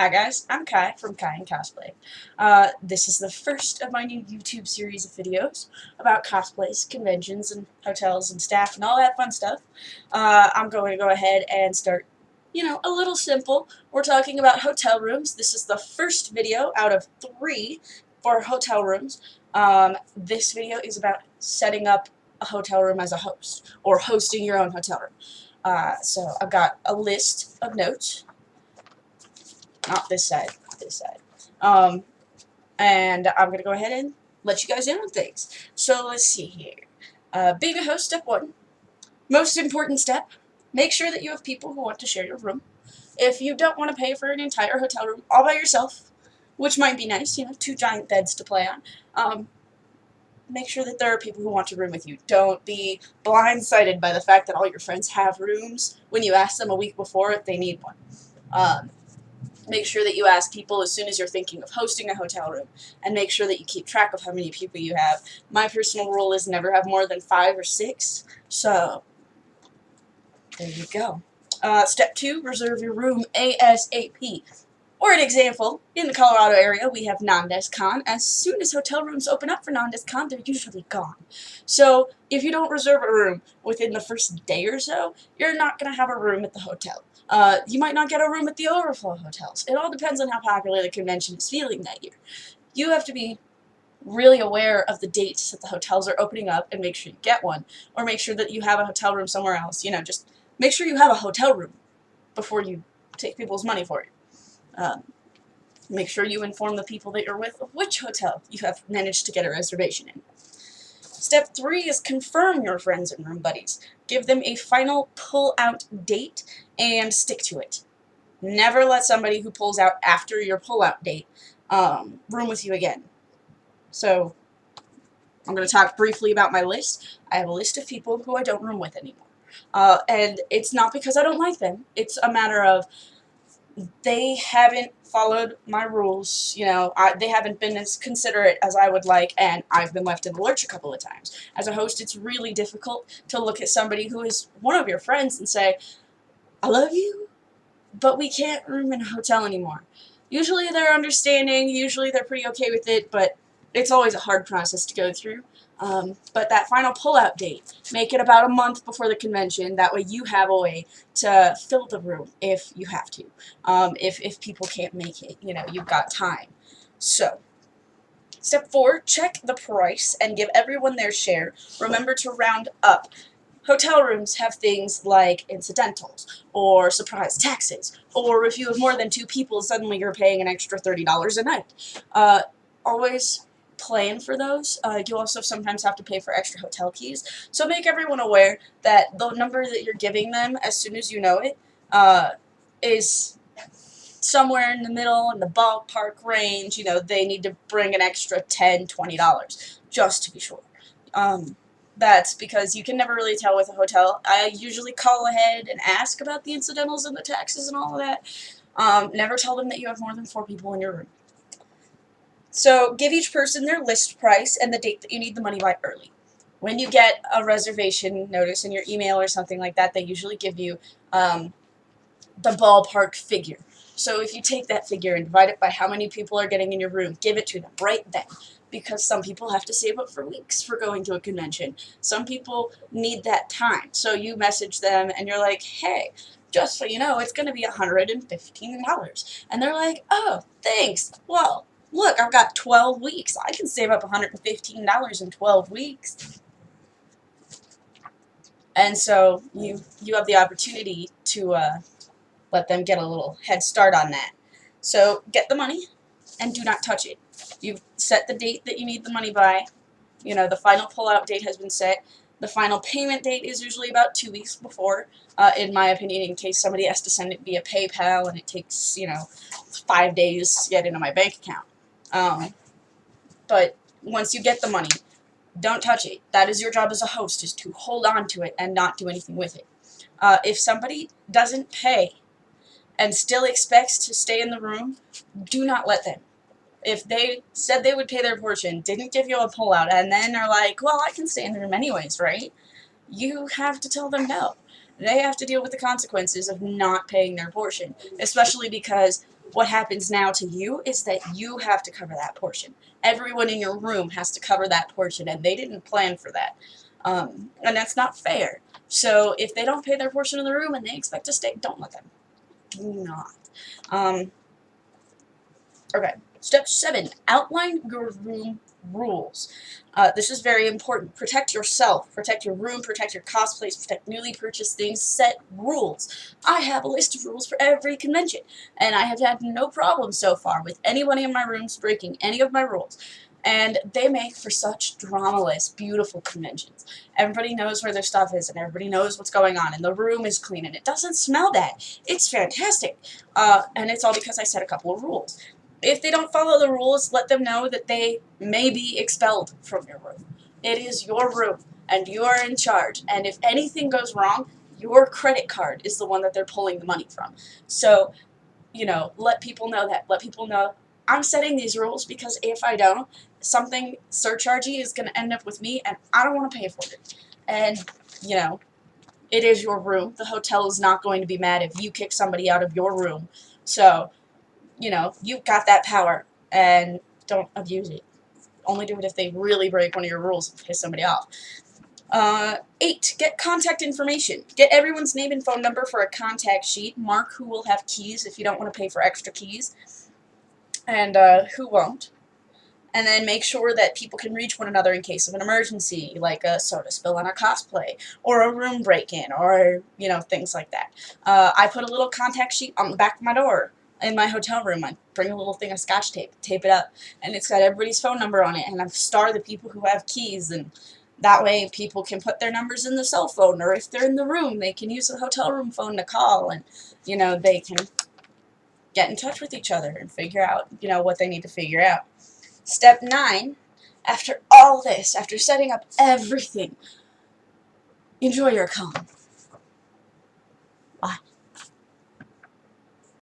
Hi guys, I'm Kai from Kai and Cosplay. This is the first of my new YouTube series of videos about cosplays, conventions, and hotels and staff and all that fun stuff. I'm going to go ahead and start, a little simple. We're talking about hotel rooms. This is the first video out of 3 for hotel rooms. This video is about setting up a hotel room as a host, or hosting your own hotel room. So I've got a list of notes. Not this side, this side. And I'm going to go ahead and let you guys in on things. So let's see here. Being a host, step 1. Most important step, make sure that you have people who want to share your room. If you don't want to pay for an entire hotel room all by yourself, which might be nice, 2 giant beds to play on, make sure that there are people who want to room with you. Don't be blindsided by the fact that all your friends have rooms when you ask them a week before if they need one. Make sure that you ask people as soon as you're thinking of hosting a hotel room, and make sure that you keep track of how many people you have. My personal rule is never have more than 5 or 6, so there you go. Step 2, reserve your room ASAP. For an example, in the Colorado area, we have Non-Descon. As soon as hotel rooms open up for Non-Descon, they're usually gone. So if you don't reserve a room within the first day or so, you're not going to have a room at the hotel. You might not get a room at the overflow hotels. It all depends on how popular the convention is feeling that year. You have to be really aware of the dates that the hotels are opening up and make sure you get one, or make sure that you have a hotel room somewhere else. Just make sure you have a hotel room before you take people's money for it. Make sure you inform the people that you're with of which hotel you have managed to get a reservation in. Step 3 is confirm your friends and room buddies. Give them a final pull-out date and stick to it. Never let somebody who pulls out after your pull-out date room with you again. So I'm going to talk briefly about my list. I have a list of people who I don't room with anymore. And it's not because I don't like them. It's a matter of they haven't followed my rules, they haven't been as considerate as I would like, and I've been left in the lurch a couple of times. As a host, it's really difficult to look at somebody who is one of your friends and say, I love you, but we can't room in a hotel anymore. Usually they're understanding, usually they're pretty okay with it, but it's always a hard process to go through. But that final pull-out date, make it about a month before the convention. That way you have a way to fill the room if you have to. If people can't make it, you've got time. So, step 4, check the price and give everyone their share. Remember to round up. Hotel rooms have things like incidentals, or surprise taxes, or if you have more than 2 people, suddenly you're paying an extra $30 a night. Always plan for those. You also sometimes have to pay for extra hotel keys, so make everyone aware that the number that you're giving them as soon as you know it is somewhere in the middle, in the ballpark range. They need to bring an extra $10, $20 just to be sure. That's because you can never really tell with a hotel. I usually call ahead and ask about the incidentals and the taxes and all of that. Never tell them that you have more than 4 people in your room. So give each person their list price and the date that you need the money by early. When you get a reservation notice in your email or something like that, they usually give you the ballpark figure. So if you take that figure and divide it by how many people are getting in your room, give it to them right then. Because some people have to save up for weeks for going to a convention. Some people need that time. So you message them and you're like, hey, just so you know, it's going to be $115. And they're like, oh, thanks. Well, look, I've got 12 weeks. I can save up $115 in 12 weeks. And so you have the opportunity to let them get a little head start on that. So get the money and do not touch it. You've set the date that you need the money by. The final pull-out date has been set. The final payment date is usually about 2 weeks before, in my opinion, in case somebody has to send it via PayPal and it takes, 5 days to get into my bank account. But once you get the money, don't touch it. That is your job as a host, is to hold on to it and not do anything with it. If somebody doesn't pay and still expects to stay in the room, do not let them. If they said they would pay their portion, didn't give you a pullout, and then are like, well, I can stay in the room anyways, right? You have to tell them no. They have to deal with the consequences of not paying their portion, especially because What happens now to you is that you have to cover that portion. Everyone in your room has to cover that portion, and they didn't plan for that. And that's not fair. So if they don't pay their portion of the room and they expect to stay, don't let them. Do not. Okay, step 7, outline your room rules. This is very important. Protect yourself, protect your room, protect your cosplays, protect newly purchased things, set rules. I have a list of rules for every convention, and I have had no problem so far with anybody in my rooms breaking any of my rules. And they make for such dramaless, beautiful conventions. Everybody knows where their stuff is, and everybody knows what's going on, and the room is clean, and it doesn't smell bad. It's fantastic. And it's all because I set a couple of rules. If they don't follow the rules, let them know that they may be expelled from your room. It is your room, and you are in charge. And if anything goes wrong, your credit card is the one that they're pulling the money from. So, you know, let people know that. Let people know, I'm setting these rules because if I don't, something surchargey is going to end up with me, and I don't want to pay for it. And, you know, it is your room. The hotel is not going to be mad if you kick somebody out of your room. So, you know, you've got that power, and don't abuse it. Only do it if they really break one of your rules and piss somebody off. 8, get contact information. Get everyone's name and phone number for a contact sheet. Mark who will have keys if you don't want to pay for extra keys, and who won't. And then make sure that people can reach one another in case of an emergency, like a soda spill on a cosplay, or a room break-in, or, you know, things like that. I put a little contact sheet on the back of my door in my hotel room. I bring a little thing of scotch tape, tape it up, and it's got everybody's phone number on it, and I've starred the people who have keys, and that way people can put their numbers in the cell phone, or if they're in the room, they can use the hotel room phone to call, and, you know, they can get in touch with each other and figure out, you know, what they need to figure out. Step 9, after all this, after setting up everything, enjoy your con.